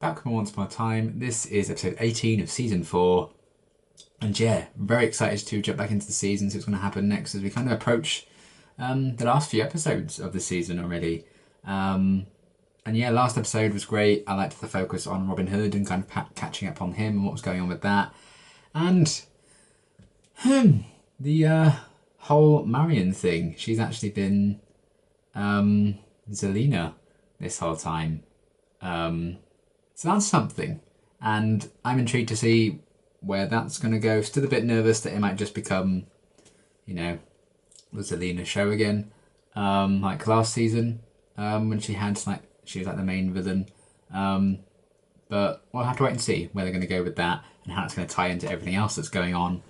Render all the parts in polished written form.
Back from Once Upon a Time. This is episode 18 of season 4. And yeah, very excited to jump back into the season, see what's going to happen next as we kind of approach the last few episodes of the season already. And yeah, last episode was great. I liked the focus on Robin Hood and kind of catching up on him and what was going on with that. And the whole Marion thing. She's actually been Zelina this whole time. So that's something. And I'm intrigued to see where that's going to go. Still a bit nervous that it might just become, you know, the Zelina show again. Like last season, when she was like the main villain. But we'll have to wait and see where they're going to go with that and how it's going to tie into everything else that's going on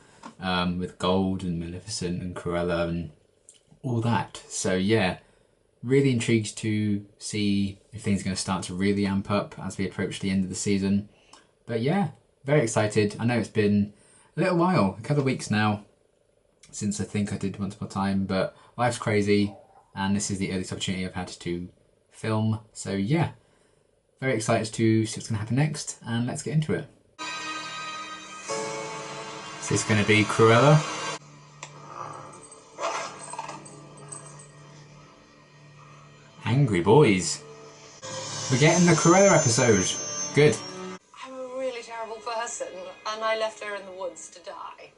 with Gold and Maleficent and Cruella and all that. So yeah, really intrigued to see if things are going to start to really amp up as we approach the end of the season. But yeah, very excited. I know it's been a little while, a couple of weeks now, since I think I did Once Upon a Time, but life's crazy and this is the earliest opportunity I've had to film. So yeah, very excited to see what's going to happen next, and let's get into it. Is this going to be Cruella? Angry boys. We're getting the Cruella episode. Good. I'm a really terrible person, and I left her in the woods to die.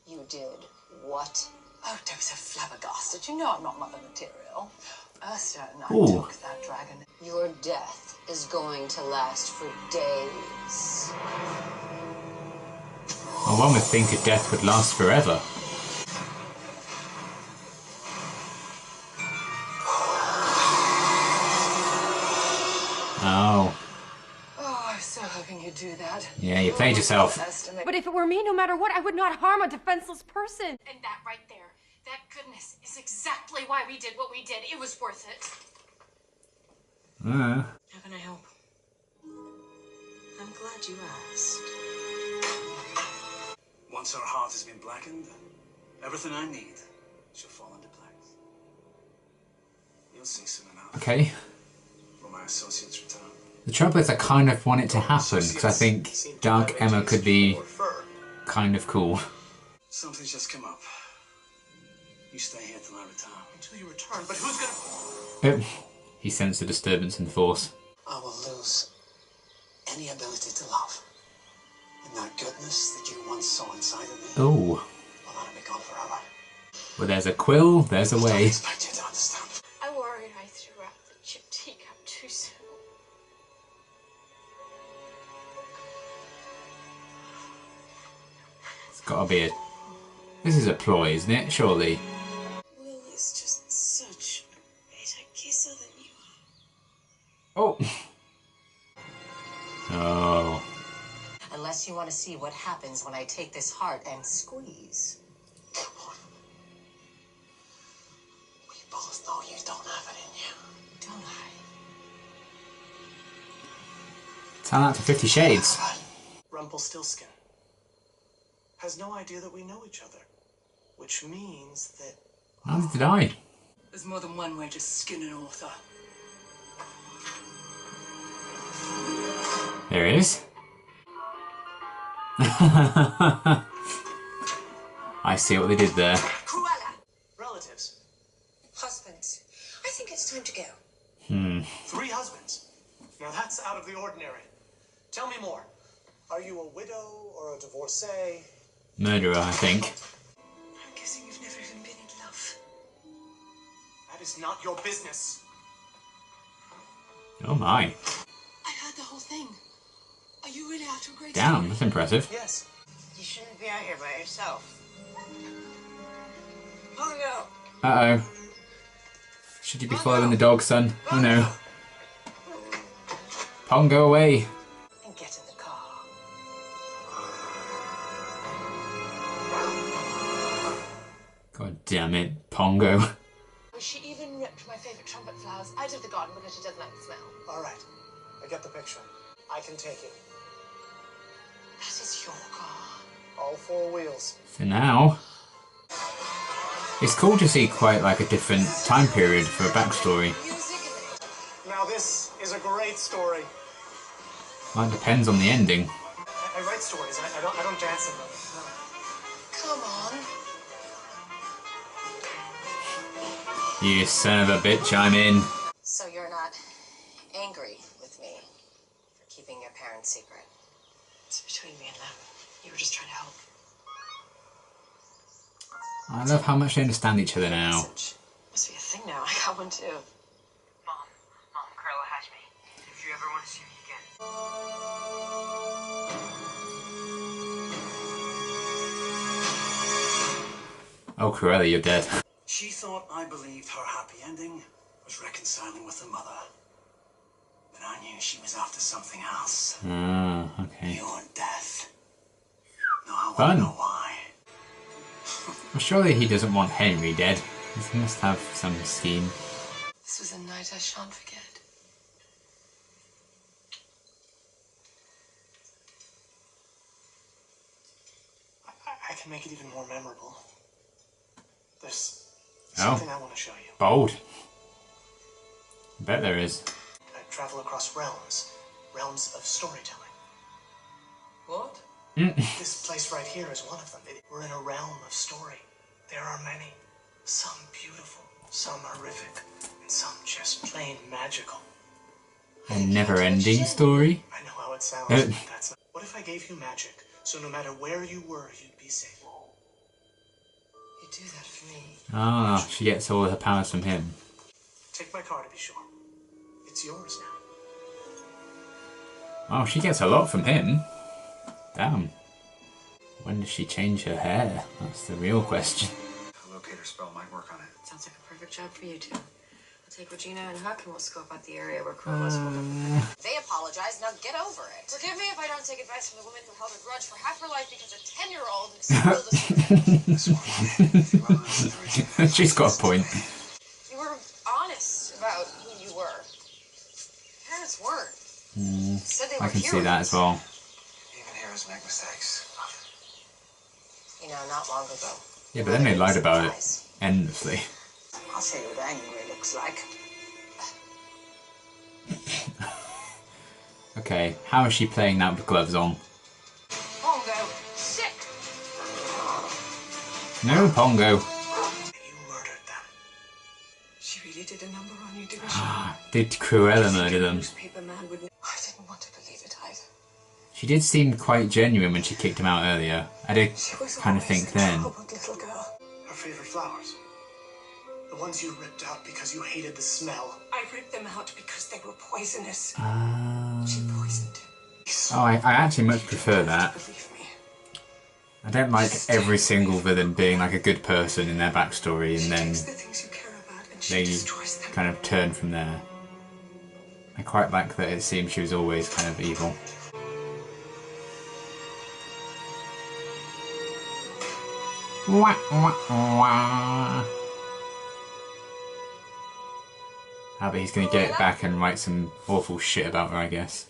You did what? Oh, don't be so flabbergasted. You know I'm not mother material. Ursula and I Ooh. took that dragon. Your death is going to last for days. Well, one would think a death would last forever. Oh. Oh, I was so hoping you'd do that. Yeah, you played yourself. But if it were me, no matter what, I would not harm a defenseless person. And that right there, that goodness is exactly why we did what we did. It was worth it. How can I help? I'm glad you asked. Once our heart has been blackened, everything I need shall fall into place. You'll see soon enough. Okay. When my associates return. The trouble is I kind of want it to happen, because I think Dark Emma could be kind of cool. Something's just come up. You stay here till I return. Until you return? But who's gonna... He sensed a disturbance in the Force. I will lose any ability to love. And that goodness that you once saw inside of me Oh. will let it be gone forever. Well, there's a quill, there's a I don't way. expect you to understand. I worried I threw out the chipped teacup too soon. It's gotta be a... This is a ploy, isn't it? Surely. Will is just such a better kisser than you Oh. Oh. Unless you want to see what happens when I take this heart and squeeze. Come on. We both know you don't have it in you. Don't I? Tell that to 50 Shades. Rumpelstiltskin has no idea that we know each other, which means that How did it die? There's more than one way to skin an author. There it is. I see what they did there. Cruella! relatives. Husbands. I think it's time to go. 3 husbands. Now that's out of the ordinary. Tell me more. Are you a widow or a divorcee? Murderer, I think. I'm guessing you've never even been in love. That is not your business. Oh my. I heard the whole thing. Are you really after a great Damn, story? that's impressive. Yes. You shouldn't be out here by yourself. Pongo! Uh-oh. Should you be following the dog, son? Oh no. Pongo away. And get in the car. God damn it, Pongo. She even ripped my favorite trumpet flowers out of the garden because she doesn't like the smell. All right. I get the picture. I can take it. That is your car. All 4 wheels. For now. It's cool to see quite like a different time period for a backstory. Now this is a great story. Well, it depends on the ending. I write stories. I don't dance in them. No. Come on. You son of a bitch, I'm in. So you're not angry with me for keeping your parents' secret? It's between me and them. You were just trying to help. I love how much they understand each other now. Message. Must be a thing now. I got one too. Mom, Carla has me. If you ever want to see me again. Oh, Cruella, you're dead. She thought I believed her happy ending was reconciling with her mother. But I knew she was after something else. Ah, okay. Your death. No, I Fun. won't know why. Well, surely he doesn't want Henry dead. He must have some scheme. This was a night I shan't forget. I can make it even more memorable. There's Oh. something I want to show you. Bold. I bet there is. I travel across realms of storytelling. What? This place right here is one of them. We're in a realm of story. There are many. Some beautiful, some horrific, and some just plain magical. A never-ending story. I know how it sounds, but that's not. What if I gave you magic, so no matter where you were, you'd be safe? You do that for me. Ah, she gets all her powers from him. Take my car to be sure. It's yours now. Oh, she gets a lot from him. Damn. When does she change her hair? That's the real question. A locator spell might work on it. Sounds like a perfect job for you two. I'll take Regina and Huck and we'll scope out the area where Cruella's holed up. They apologize, now get over it. Forgive me if I don't take advice from the woman who held a grudge for half her life because a 10-year-old spoiled us. She's got a point. You were honest about who you were. Parents weren't. Said they were I can see heroes. that as well. Even heroes make mistakes. You know, not long ago. Yeah, but then they lied about it endlessly. I'll show you what angry looks like. Okay, how is she playing that with gloves on? Pongo, sick. No, Pongo. You murdered them. She really did a number on you, didn't she? Did Cruella murder them? Newspaper man wouldn't. I didn't want to believe it either. She did seem quite genuine when she kicked him out earlier. I did kind of think then. Little girl. Her favorite flowers. The ones you ripped out because you hated the smell. I ripped them out because they were poisonous. Oh, She poisoned him. I actually much prefer that. Believe me. I don't like every single villain being like a good person in their backstory and then Takes the things you care about and she they destroys them. kind of turn from there. I quite like that it seemed she was always kind of evil. Wah, wah, wah. Ah, but he's gonna get it back and write some awful shit about her, I guess.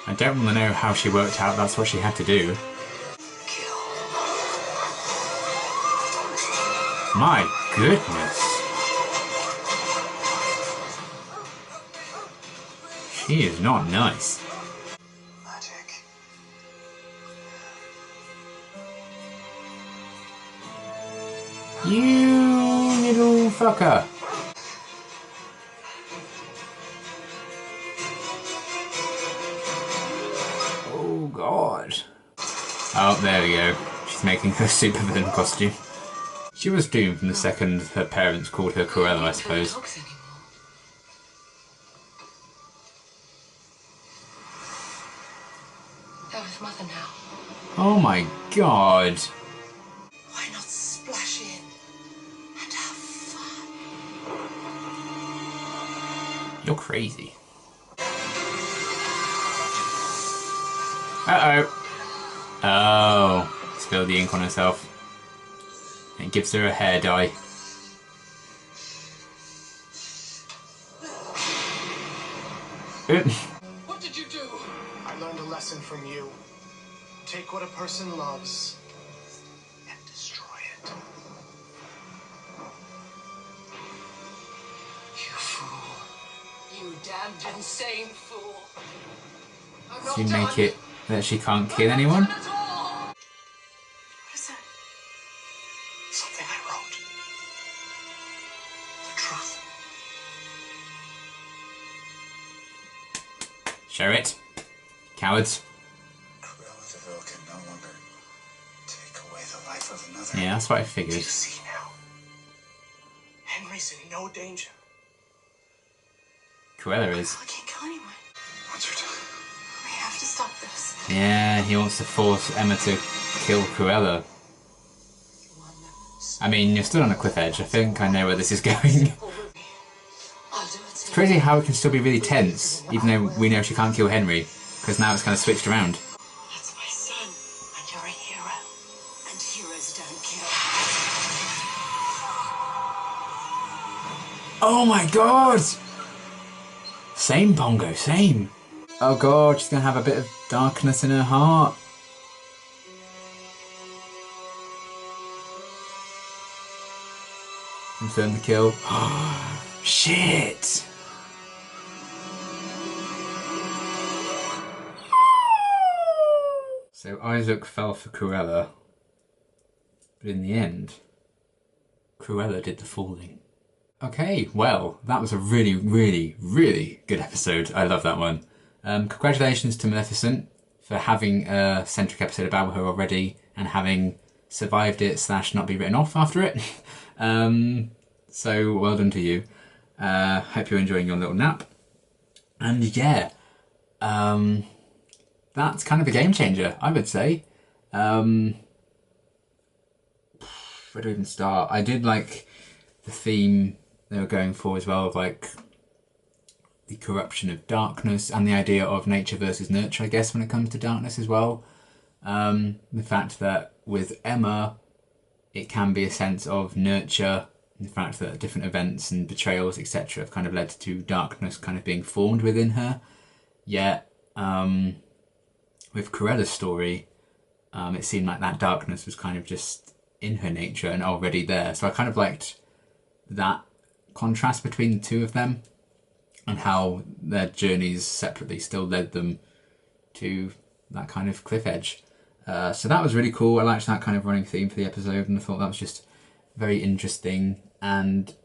I don't want to know how she worked out that's what she had to do. My goodness. She is not nice. Magic. You little fucker. Oh god. Oh, there we go. She's making her supervillain costume. She was doomed from the second her parents called her Cruella, I suppose. They're with mother now. Oh my god. Why not splash in and have fun? You're crazy. Uh-oh. Oh. Spilled the ink on herself. It gives her a hair dye. What did you do? I learned a lesson from you. Take what a person loves and destroy it. You fool. You damned insane fool. I'm So you not make done. it that she can't kill anyone? Not at all. What is that? Something I wrote. The truth. Show it. Cowards. Cruella de Vil can no longer take away the life of another. Yeah, that's what I Do figured. you see now? Henry's in no danger. Cruella is. I can't kill anyone. What's your time? We have to stop this. Yeah, he wants to force Emma to kill Cruella. I mean, you're still on a cliff edge. I think I know where this is going. I'll do it. It's crazy how it can still be really tense, even though we know she can't kill Henry, because now it's kind of switched around. That's my son. And you're a hero. And heroes don't kill. Oh my god! Same, Bongo, same. Oh god, she's gonna have a bit of darkness in her heart. Confirm the kill. Shit! So Isaac fell for Cruella, but in the end, Cruella did the falling. Okay, well, that was a really, really, really good episode. I love that one. Congratulations to Maleficent for having a centric episode about her already and having survived it / not be written off after it. So well done to you. Hope you're enjoying your little nap. And yeah, that's kind of a game changer, I would say. Where do we even start? I did like the theme they were going for as well, of like the corruption of darkness and the idea of nature versus nurture, I guess, when it comes to darkness as well. The fact that with Emma, it can be a sense of nurture, the fact that different events and betrayals, etc., have kind of led to darkness kind of being formed within her. Yet, with Cruella's story, it seemed like that darkness was kind of just in her nature and already there. So I kind of liked that contrast between the two of them and how their journeys separately still led them to that kind of cliff edge. So that was really cool. I liked that kind of running theme for the episode, and I thought that was just very interesting. And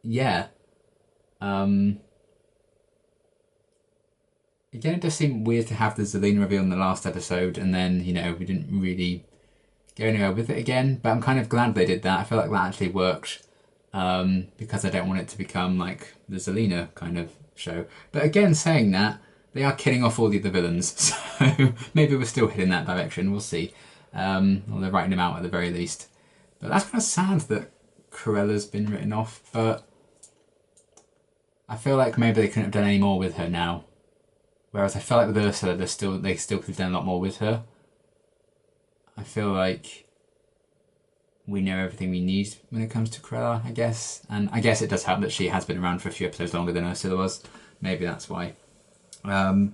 yeah, again, it does seem weird to have the Zelina reveal in the last episode, and then, you know, we didn't really go anywhere with it again. But I'm kind of glad they did that. I feel like that actually worked, because I don't want it to become like the Zelina kind of show. But again, saying that, they are killing off all the other villains, so maybe we're still heading that direction. We'll see. Or they're writing them out at the very least. But that's kind of sad that Cruella's been written off. But I feel like maybe they couldn't have done any more with her now. Whereas I feel like with Ursula, they still could have done a lot more with her. I feel like we know everything we need when it comes to Cruella, I guess. And I guess it does help that she has been around for a few episodes longer than Ursula was. Maybe that's why. But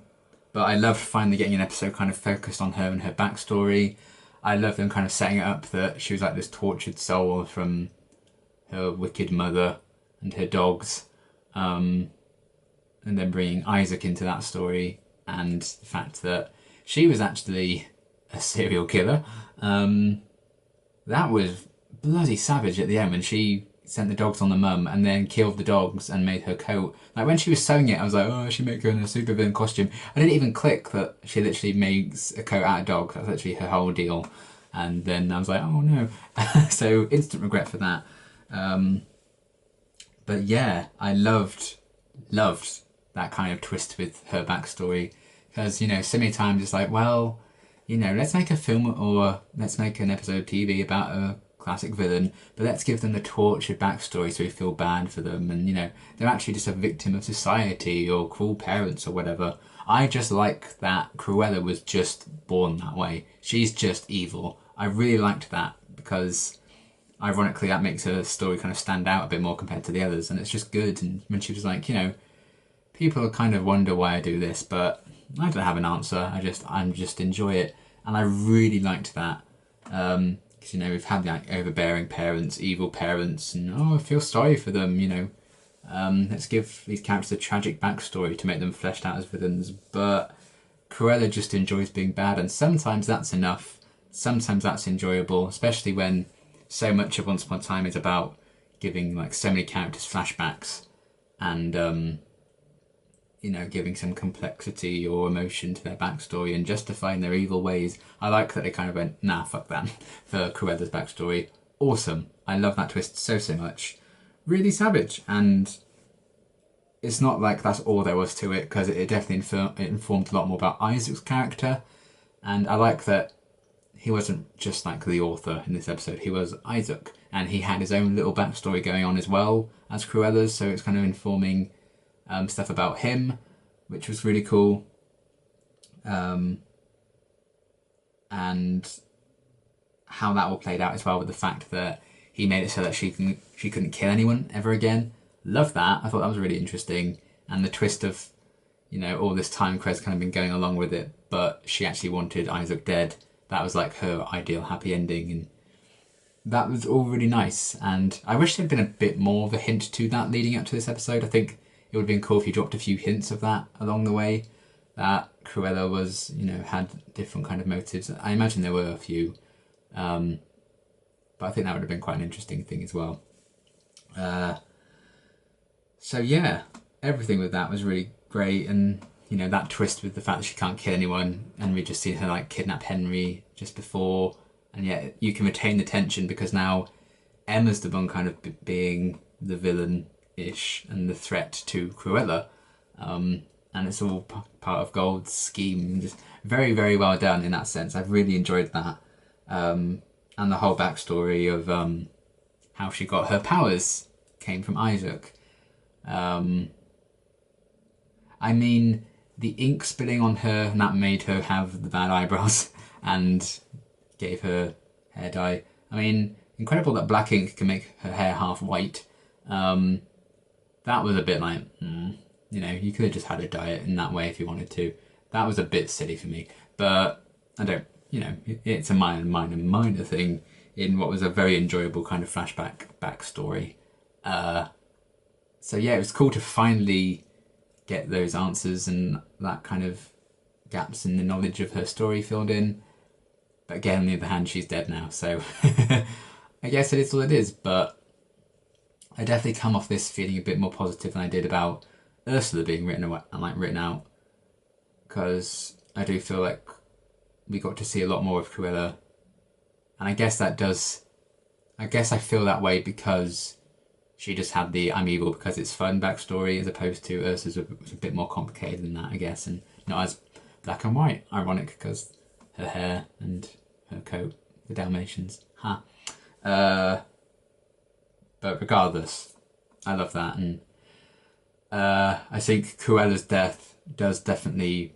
I loved finally getting an episode kind of focused on her and her backstory. I love them kind of setting it up that she was like this tortured soul from her wicked mother and her dogs. And then bringing Isaac into that story, and the fact that she was actually a serial killer. That was bloody savage at the end when she sent the dogs on the mum and then killed the dogs and made her coat. Like when she was sewing it, I was like, oh, she make her in a supervillain costume. I didn't even click that she literally makes a coat out of dog. That's literally her whole deal. And then I was like, oh no. So instant regret for that. But yeah, I loved that kind of twist with her backstory, because, you know, so many times it's like, well, you know, let's make a film or let's make an episode of TV about a classic villain, but let's give them the tortured backstory so we feel bad for them, and, you know, they're actually just a victim of society or cruel parents or whatever. I just like that Cruella was just born that way. She's just evil. I really liked that, because ironically that makes her story kind of stand out a bit more compared to the others, and it's just good. And when she was like, you know, people kind of wonder why I do this, but I don't have an answer. I just enjoy it, and I really liked that. Because, you know, we've had like overbearing parents, evil parents, and oh, I feel sorry for them. You know, Let's give these characters a tragic backstory to make them fleshed out as villains. But Cruella just enjoys being bad, and sometimes that's enough. Sometimes that's enjoyable, especially when so much of Once Upon a Time is about giving like so many characters flashbacks and giving some complexity or emotion to their backstory and justifying their evil ways. I like that they kind of went, nah, fuck that, for Cruella's backstory. Awesome. I love that twist so much. Really savage, and it's not like that's all there was to it, because it definitely informed a lot more about Isaac's character, and I like that he wasn't just like the author in this episode, he was Isaac, and he had his own little backstory going on as well as Cruella's, so it's kind of informing stuff about him, which was really cool. And how that all played out as well, with the fact that he made it so that she couldn't kill anyone ever again. Love that. I thought that was really interesting. And the twist of, all this time Cress kind of been going along with it, but she actually wanted Isaac dead. That was like her ideal happy ending, and that was all really nice. And I wish there'd been a bit more of a hint to that leading up to this episode. I think it would have been cool if you dropped a few hints of that along the way, that Cruella was, had different kind of motives. I imagine there were a few, but I think that would have been quite an interesting thing as well. So yeah, everything with that was really great, and that twist with the fact that she can't kill anyone, and we just seen her like kidnap Henry just before, and yet you can retain the tension because now Emma's the one kind of being the villain-ish and the threat to Cruella, and it's all part of Gold's scheme. Just very, very well done in that sense. I've really enjoyed that, and the whole backstory of how she got her powers came from Isaac. I mean, the ink spilling on her, and that made her have the bad eyebrows and gave her hair dye. I mean, incredible that black ink can make her hair half white. That was a bit like, you could have just had her dye it in that way if you wanted to. That was a bit silly for me, but I don't, it's a minor thing in what was a very enjoyable kind of flashback backstory. So yeah, it was cool to finally get those answers and that kind of gaps in the knowledge of her story filled in. But again, on the other hand, she's dead now, so I guess it is what it is. But I definitely come off this feeling a bit more positive than I did about Ursula being written out, because I do feel like we got to see a lot more of Cruella, and I guess I feel that way because she just had the I'm evil because it's fun backstory, as opposed to Ursula's was a bit more complicated than that, I guess, and not as black and white. Ironic, because her hair and her coat, the Dalmatians. But regardless, I love that, and I think Cruella's death does definitely,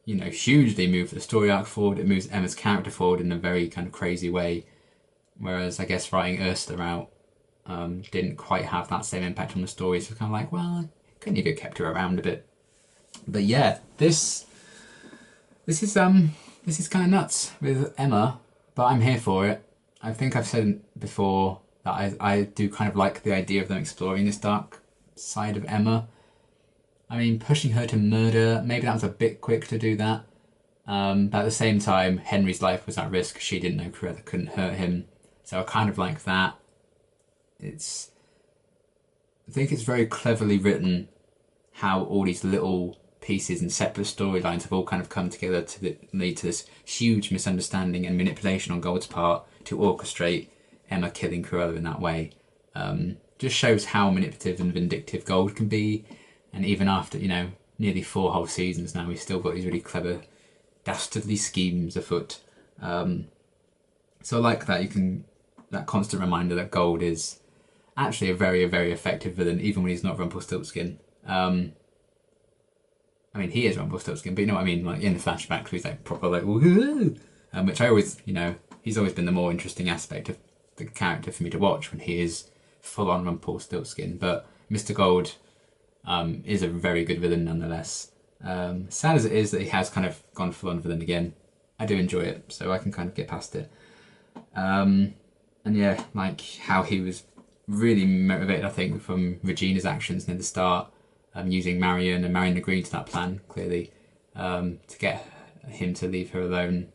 hugely move the story arc forward. It moves Emma's character forward in a very kind of crazy way, whereas I guess writing Ursula out didn't quite have that same impact on the story. So it's kind of like, well, couldn't you have kept her around a bit? But yeah, this is kind of nuts with Emma, but I'm here for it. I think I've said before that I do kind of like the idea of them exploring this dark side of Emma. I mean, pushing her to murder, maybe that was a bit quick to do that. But at the same time, Henry's life was at risk. She didn't know Cruella couldn't hurt him. So I kind of like that. I think it's very cleverly written how all these little pieces and separate storylines have all kind of come together to lead to this huge misunderstanding and manipulation on Gold's part to orchestrate Emma killing Cruella in that way. Just shows how manipulative and vindictive Gold can be, and even after nearly 4 whole seasons now, we've still got these really clever, dastardly schemes afoot. So I like that that constant reminder that Gold is actually a very, very effective villain, even when he's not Rumpelstiltskin. I mean, he is Rumpelstiltskin, but you know what I mean? Like in the flashbacks, he's like proper like woohoo, which I always, he's always been the more interesting aspect of the character for me to watch when he is full on Rumpelstiltskin. But Mr. Gold is a very good villain nonetheless. Sad as it is that he has kind of gone full on villain again, I do enjoy it, so I can kind of get past it. And yeah, like how he was really motivated, I think, from Regina's actions near the start, using Marion, and Marion agreeing to that plan, clearly, to get him to leave her alone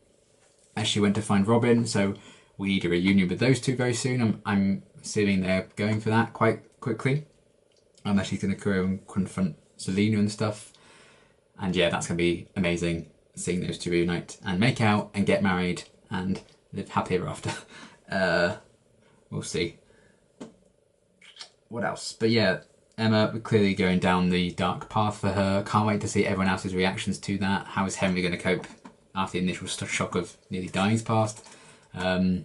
as she went to find Robin. So we need a reunion with those two very soon. I'm assuming they're going for that quite quickly, unless she's going to go and confront Selena and stuff. And yeah, that's going to be amazing, seeing those two reunite and make out and get married and live happy ever after. We'll see. What else? But yeah, Emma clearly going down the dark path for her. Can't wait to see everyone else's reactions to that. How is Henry going to cope after the initial shock of nearly dying's past? The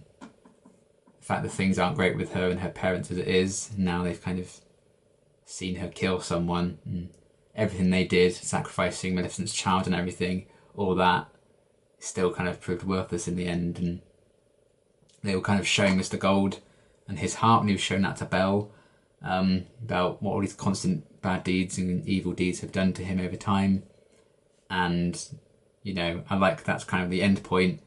fact that things aren't great with her and her parents as it is. Now they've kind of seen her kill someone. And everything they did, sacrificing Maleficent's child and everything, all that still kind of proved worthless in the end. And they were kind of showing Mr. Gold and his heart when he was showing that to Belle, about what all these constant bad deeds and evil deeds have done to him over time. And, you know, I like that's kind of the end point.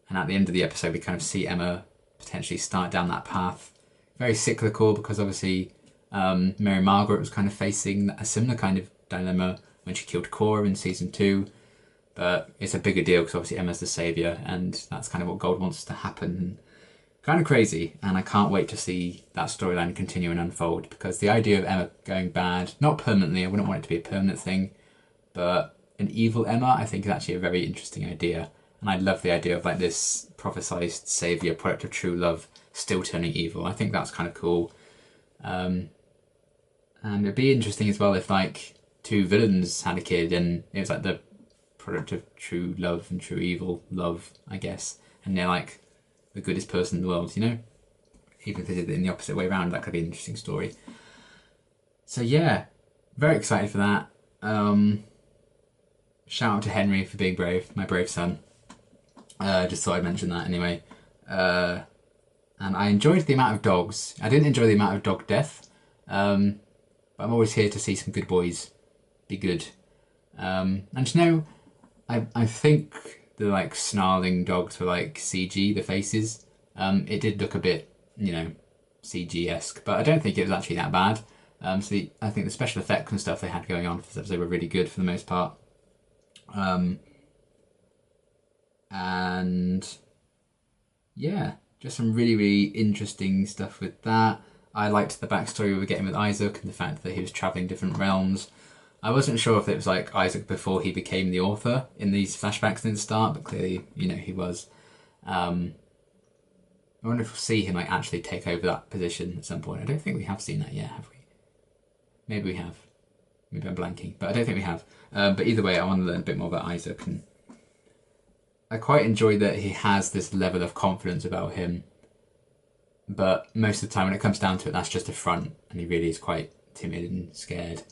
And at the end of the episode, we kind of see Emma potentially start down that path. Very cyclical, because obviously Mary Margaret was kind of facing a similar kind of dilemma when she killed Cora in season 2. But it's a bigger deal because obviously Emma's the saviour, and that's kind of what Gold wants to happen. Kind of crazy, and I can't wait to see that storyline continue and unfold, because the idea of Emma going bad, not permanently, I wouldn't want it to be a permanent thing, but an evil Emma I think is actually a very interesting idea. And I love the idea of like this prophesized saviour, product of true love, still turning evil. I think that's kind of cool. And it'd be interesting as well if like two villains had a kid and it was like the product of true love and true evil love, I guess, and they're like the goodest person in the world, you know? Even if they did it in the opposite way around, that could be an interesting story. So yeah, very excited for that. Shout out to Henry for being brave, my brave son. Just thought I'd mention that anyway. And I enjoyed the amount of dogs. I didn't enjoy the amount of dog death, but I'm always here to see some good boys be good. And you know, I think the like snarling dogs were like CG, the faces. It did look a bit, you know, CG-esque, but I don't think it was actually that bad. I think the special effects and stuff they had going on for this episode were really good for the most part. And yeah, just some really, really interesting stuff with that. I liked the backstory we were getting with Isaac and the fact that he was travelling different realms. I wasn't sure if it was like Isaac before he became the author in these flashbacks in the start, but clearly, you know, he was. I wonder if we'll see him like actually take over that position at some point. I don't think we have seen that yet, have we? Maybe we have. Maybe I'm blanking, but I don't think we have. But either way, I want to learn a bit more about Isaac, and I quite enjoy that he has this level of confidence about him, but most of the time when it comes down to it, that's just a front, and he really is quite timid and scared.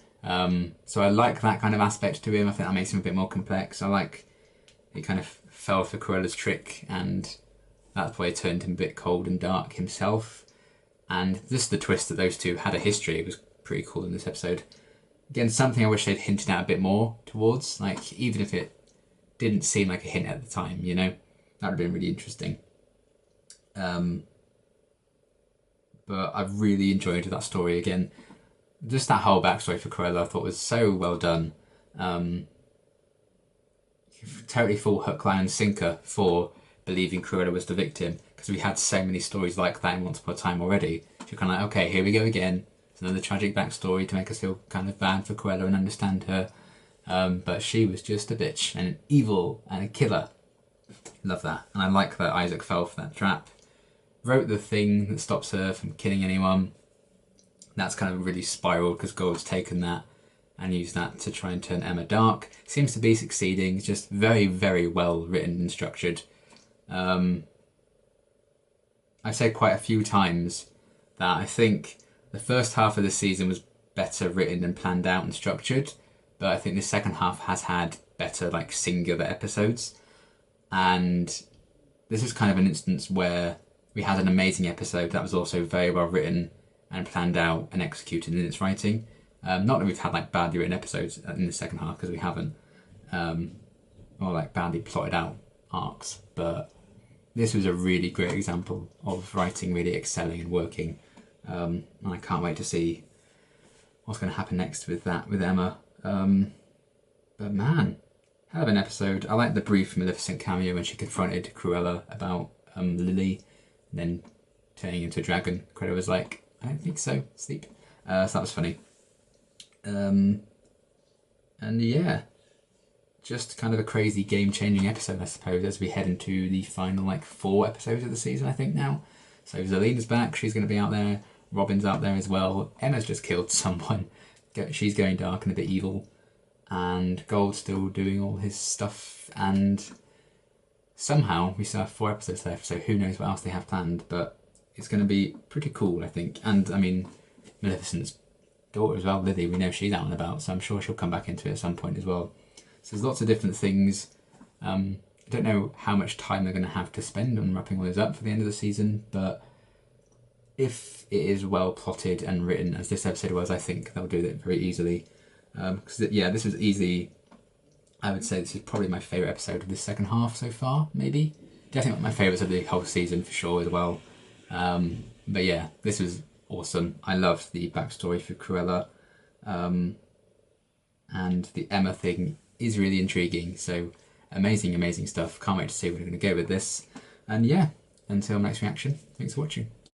So I like that kind of aspect to him. I think that makes him a bit more complex. I like he kind of fell for Cruella's trick, and that's why it turned him a bit cold and dark himself. And just the twist that those two had a history was pretty cool in this episode. Again, something I wish they'd hinted at a bit more towards, like even if it didn't seem like a hint at the time, you know, that would have been really interesting. But I've really enjoyed that story again. Just that whole backstory for Cruella I thought was so well done. Totally full hook, line and sinker for believing Cruella was the victim, because we had so many stories like that in Once Upon a Time already. So you're kind of like, okay, here we go again. It's another tragic backstory to make us feel kind of bad for Cruella and understand her. But she was just a bitch and an evil and a killer. Love that. And I like that Isaac fell for that trap. Wrote the thing that stops her from killing anyone. That's kind of really spiraled because Gold's taken that and used that to try and turn Emma dark. Seems to be succeeding. It's just very, very well written and structured. I've said quite a few times that I think the first half of the season was better written and planned out and structured, but I think the second half has had better like singular episodes. And this is kind of an instance where we had an amazing episode that was also very well written and planned out and executed in its writing. Not that we've had like badly written episodes in the second half, because we haven't, or like badly plotted out arcs, but this was a really great example of writing really excelling and working. And I can't wait to see what's going to happen next with that, with Emma. But man, hell of an episode. I like the brief Maleficent cameo when she confronted Cruella about Lily, and then turning into a dragon. Cruella was like, I don't think so, sleep. So that was funny. And yeah, just kind of a crazy game-changing episode, I suppose, as we head into the final 4 episodes of the season, I think now. So Zelina's back, she's going to be out there. Robin's out there as well. Emma's just killed someone. She's going dark and a bit evil. And Gold's still doing all his stuff. And somehow we still have 4 episodes left, so who knows what else they have planned. But it's going to be pretty cool, I think. And, I mean, Maleficent's daughter as well, Lily, we know she's out and about, so I'm sure she'll come back into it at some point as well. So there's lots of different things. I don't know how much time they're going to have to spend on wrapping all those up for the end of the season, but if it is well plotted and written as this episode was, I think they'll do that very easily. Because this was easy. I would say this is probably my favourite episode of the second half so far, maybe. Definitely my favourites of the whole season for sure as well. But yeah, this was awesome. I loved the backstory for Cruella. And the Emma thing is really intriguing. So amazing stuff. Can't wait to see where we're going to go with this. And yeah, until next reaction, thanks for watching.